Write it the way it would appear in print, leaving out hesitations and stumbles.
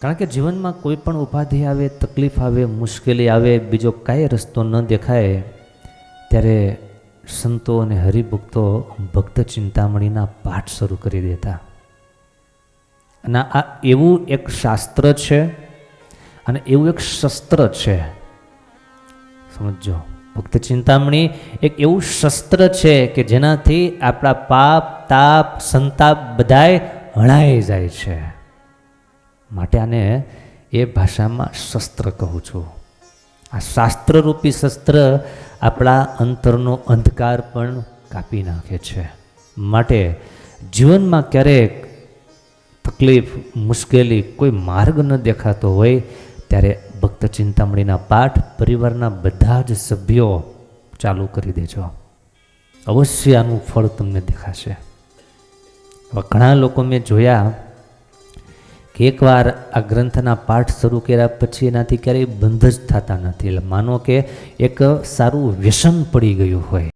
કારણ કે જીવનમાં કોઈ પણ ઉપાધિ આવે, તકલીફ આવે, મુશ્કેલી આવે, બીજો કાંઈ રસ્તો ન દેખાય ત્યારે સંતો અને હરિભક્તો ભક્ત ચિંતામણીના પાઠ શરૂ કરી દેતા. અને આ એવું એક શાસ્ત્ર છે અને એવું એક શસ્ત્ર છે. સમજો, ભક્ત ચિંતામણી એક એવું શસ્ત્ર છે કે જેનાથી આપણા પાપ, તાપ, સંતાપ બધાય હણાઈ જાય છે. માટે આને એ ભાષામાં શસ્ત્ર કહું છું. આ શાસ્ત્રરૂપી શસ્ત્ર આપણા અંતરનો અંધકાર પણ કાપી નાખે છે. માટે જીવનમાં ક્યારેક તકલીફ, મુશ્કેલી, કોઈ માર્ગ ન દેખાતો હોય ત્યારે ભક્ત ચિંતામણીના પાઠ પરિવારના બધા જ સભ્યો ચાલુ કરી દેજો. અવશ્ય આનું ફળ તમને દેખાશે. ઘણા લોકો મેં જોયા કે એકવાર આ ગ્રંથના પાઠ શરૂ કર્યા પછી એનાથી ક્યારેય બંધ જ થતા નથી. એટલે માનો કે એક સારું વ્યસન પડી ગયું હોય.